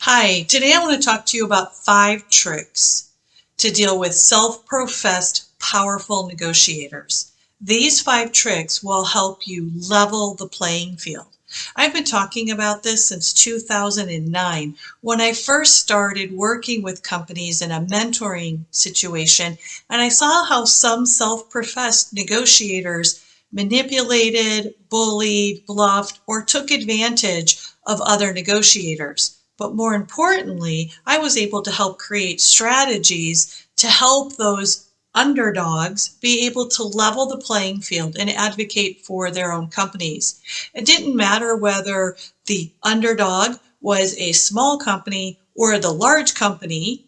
Hi, today I want to talk to you about 5 tricks to deal with self-professed powerful negotiators. These 5 tricks will help you level the playing field. I've been talking about this since 2009 when I first started working with companies in a mentoring situation, and I saw how some self-professed negotiators manipulated, bullied, bluffed, or took advantage of other negotiators. But more importantly, I was able to help create strategies to help those underdogs be able to level the playing field and advocate for their own companies. It didn't matter whether the underdog was a small company or the large company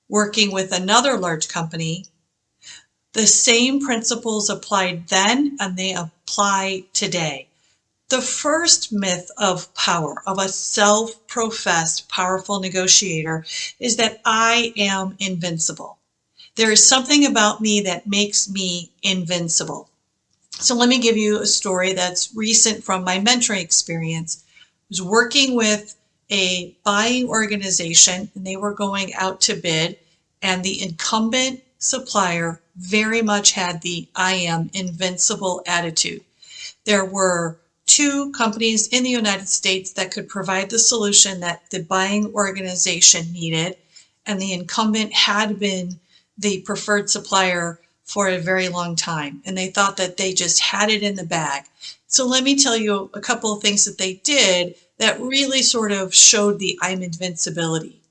working with another large company. The same principles applied then and they apply today. The first myth of power, of a self-professed powerful negotiator, is that I am invincible. There is something about me that makes me invincible. So let me give you a story that's recent from my mentoring experience. I was working with a buying organization and they were going out to bid, and the incumbent supplier very much had the I am invincible attitude. There were 2 companies in the United States that could provide the solution that the buying organization needed, and the incumbent had been the preferred supplier for a very long time, and they thought that they just had it in the bag. So let me tell you a couple of things that they did that really sort of showed the I'm invincibility.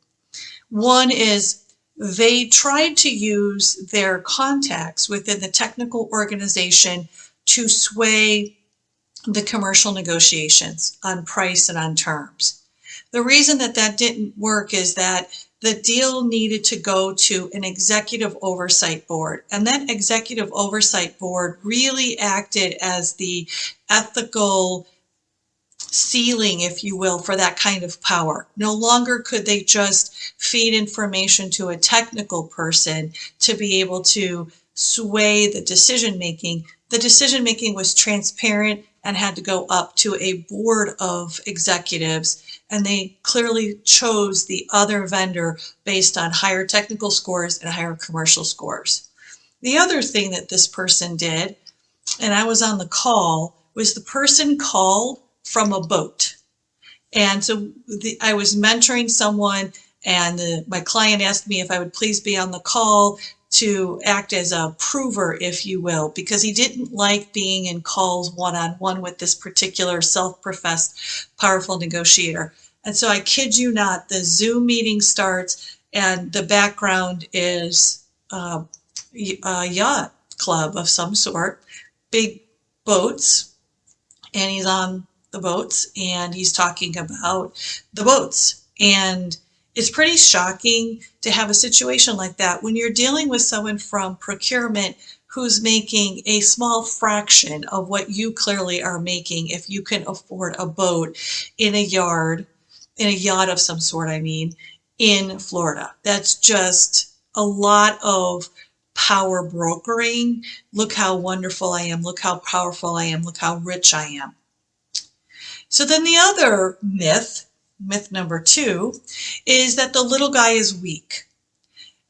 One is they tried to use their contacts within the technical organization to sway the commercial negotiations on price and on terms. The reason that that didn't work is that the deal needed to go to an executive oversight board, and that executive oversight board really acted as the ethical ceiling, if you will, for that kind of power. No longer could they just feed information to a technical person to be able to sway the decision making. The decision making was transparent and had to go up to a board of executives, and they clearly chose the other vendor based on higher technical scores and higher commercial scores. The other thing that this person did, and I was on the call, was the person called from a boat. And so I was mentoring someone, and my client asked me if I would please be on the call to act as a prover, if you will, because he didn't like being in calls one-on-one with this particular self-professed powerful negotiator. And so I kid you not, the Zoom meeting starts and the background is a yacht club of some sort, big boats, and he's on the boats and he's talking about the boats. And it's pretty shocking to have a situation like that when you're dealing with someone from procurement who's making a small fraction of what you clearly are making if you can afford a boat in a yard, in a yacht of some sort, in Florida. That's just a lot of power brokering. Look how wonderful I am. Look how powerful I am. Look how rich I am. So then the other myth number 2, is that the little guy is weak.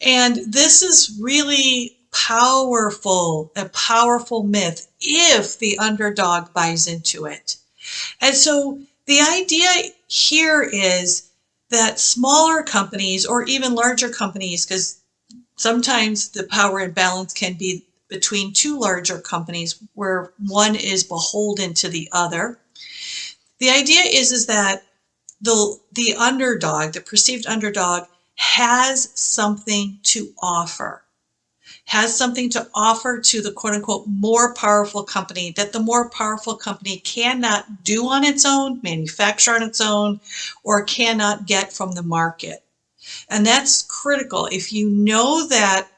And this is really powerful, a powerful myth if the underdog buys into it. And so the idea here is that smaller companies or even larger companies, because sometimes the power imbalance can be between 2 larger companies where one is beholden to the other. The idea is that the underdog, the perceived underdog, has something to offer. Has something to offer to the quote-unquote more powerful company that the more powerful company cannot do on its own, manufacture on its own, or cannot get from the market. And that's critical. If you know that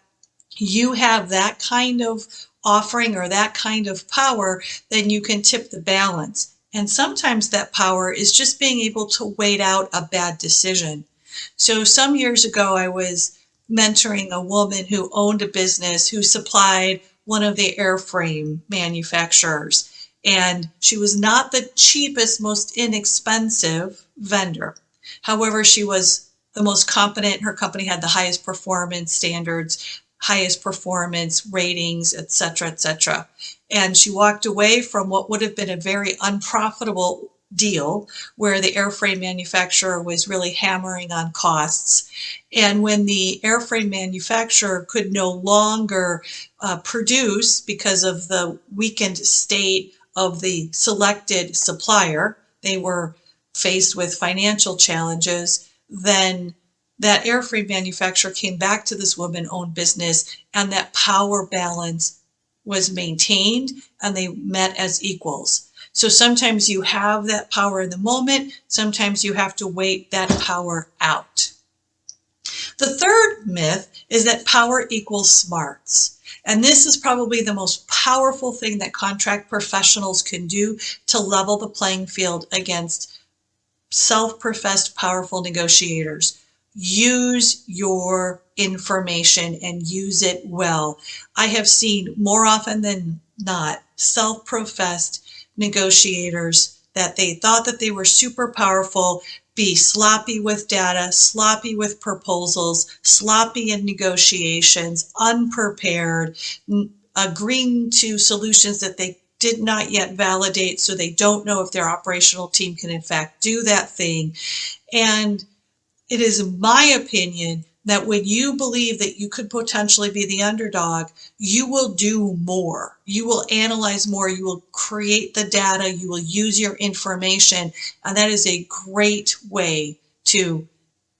you have that kind of offering or that kind of power, then you can tip the balance. And sometimes that power is just being able to wait out a bad decision. So some years ago, I was mentoring a woman who owned a business who supplied one of the airframe manufacturers. And she was not the cheapest, most inexpensive vendor. However, she was the most competent. Her company had the highest performance standards, highest performance ratings, etc., etc. And she walked away from what would have been a very unprofitable deal where the airframe manufacturer was really hammering on costs. And when the airframe manufacturer could no longer produce because of the weakened state of the selected supplier, they were faced with financial challenges, then that airframe manufacturer came back to this woman-owned business, and that power balance was maintained and they met as equals. So sometimes you have that power in the moment, sometimes you have to wait that power out. The third myth is that power equals smarts. And this is probably the most powerful thing that contract professionals can do to level the playing field against self-professed powerful negotiators. Use your information and use it well. I have seen more often than not self-professed negotiators that they thought that they were super powerful be sloppy with data, sloppy with proposals, sloppy in negotiations, unprepared, agreeing to solutions that they did not yet validate, so they don't know if their operational team can in fact do that thing. And it is my opinion that when you believe that you could potentially be the underdog, you will do more. You will analyze more. You will create the data. You will use your information. And that is a great way to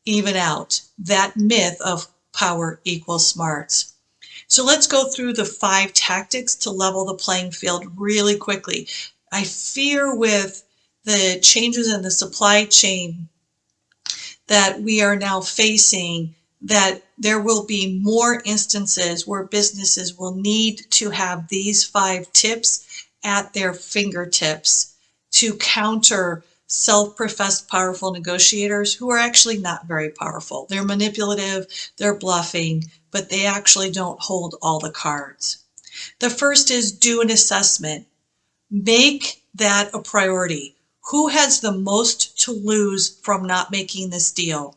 even out that myth of power equals smarts. So let's go through the 5 tactics to level the playing field really quickly. I fear with the changes in the supply chain that we are now facing that there will be more instances where businesses will need to have these 5 tips at their fingertips to counter self-professed powerful negotiators who are actually not very powerful. They're manipulative, they're bluffing, but they actually don't hold all the cards. The first is do an assessment. Make that a priority. Who has the most to lose from not making this deal?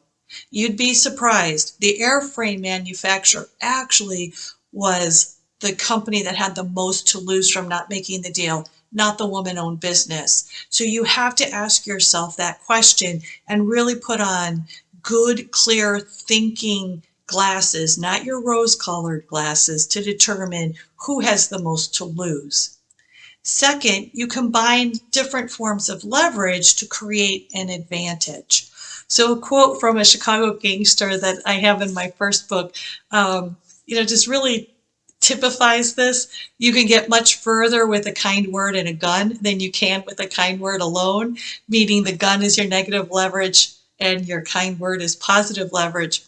You'd be surprised. The airframe manufacturer actually was the company that had the most to lose from not making the deal, not the woman-owned business. So you have to ask yourself that question and really put on good, clear thinking glasses, not your rose-colored glasses, to determine who has the most to lose. Second, you combine different forms of leverage to create an advantage. So a quote from a Chicago gangster that I have in my first book, just really typifies this. You can get much further with a kind word and a gun than you can with a kind word alone, meaning the gun is your negative leverage and your kind word is positive leverage.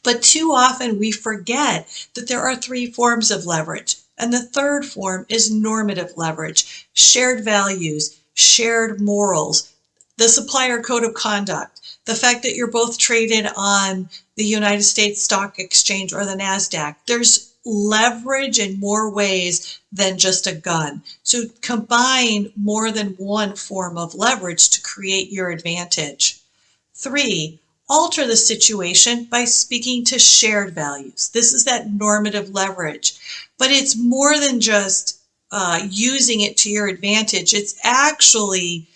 But too often we forget that there are 3 forms of leverage. And the third form is normative leverage, shared values, shared morals, the supplier code of conduct, the fact that you're both traded on the United States Stock Exchange or the NASDAQ. There's leverage in more ways than just a gun. So combine more than one form of leverage to create your advantage. 3, alter the situation by speaking to shared values. This is that normative leverage. But it's more than just using it to your advantage. It's actually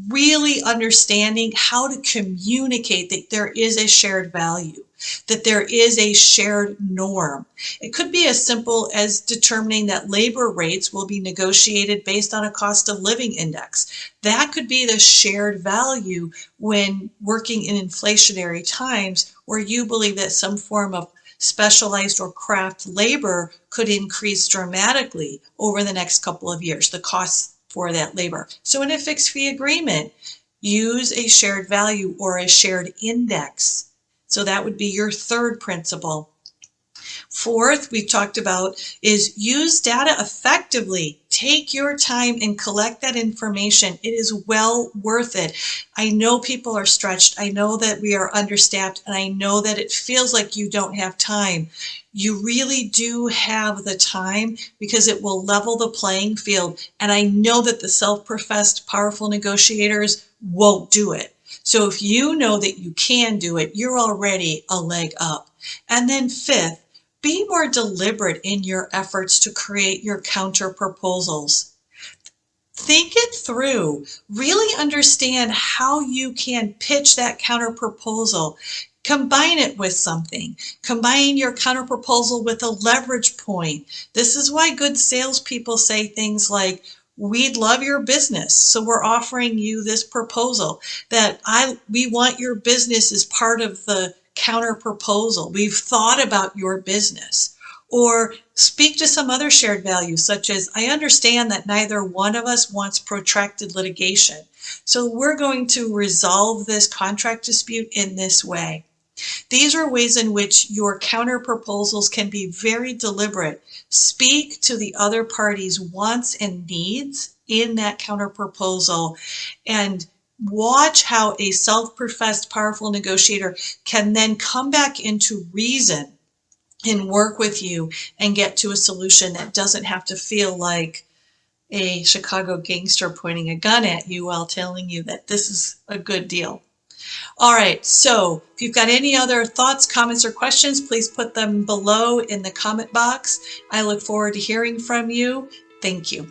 really understanding how to communicate that there is a shared value, that there is a shared norm. It could be as simple as determining that labor rates will be negotiated based on a cost of living index. That could be the shared value when working in inflationary times, where you believe that some form of specialized or craft labor could increase dramatically over the next couple of years, the costs for that labor. So in a fixed fee agreement, use a shared value or a shared index. So that would be your third principle. Fourth, we've talked about is use data effectively. Take your time and collect that information. It is well worth it. I know people are stretched. I know that we are understaffed, and I know that it feels like you don't have time. You really do have the time because it will level the playing field. And I know that the self-professed powerful negotiators won't do it. So if you know that you can do it, you're already a leg up. And then fifth, be more deliberate in your efforts to create your counter proposals. Think it through. Really understand how you can pitch that counter proposal. Combine it with something. Combine your counter proposal with a leverage point. This is why good salespeople say things like, we'd love your business, so we're offering you this proposal that we want your business as part of the counter proposal. We've thought about your business. Or speak to some other shared values, such as, I understand that neither one of us wants protracted litigation, so we're going to resolve this contract dispute in this way. These are ways in which your counter proposals can be very deliberate. Speak to the other party's wants and needs in that counter proposal, and watch how a self-professed powerful negotiator can then come back into reason and work with you and get to a solution that doesn't have to feel like a Chicago gangster pointing a gun at you while telling you that this is a good deal. All right, so if you've got any other thoughts, comments, or questions, please put them below in the comment box. I look forward to hearing from you. Thank you.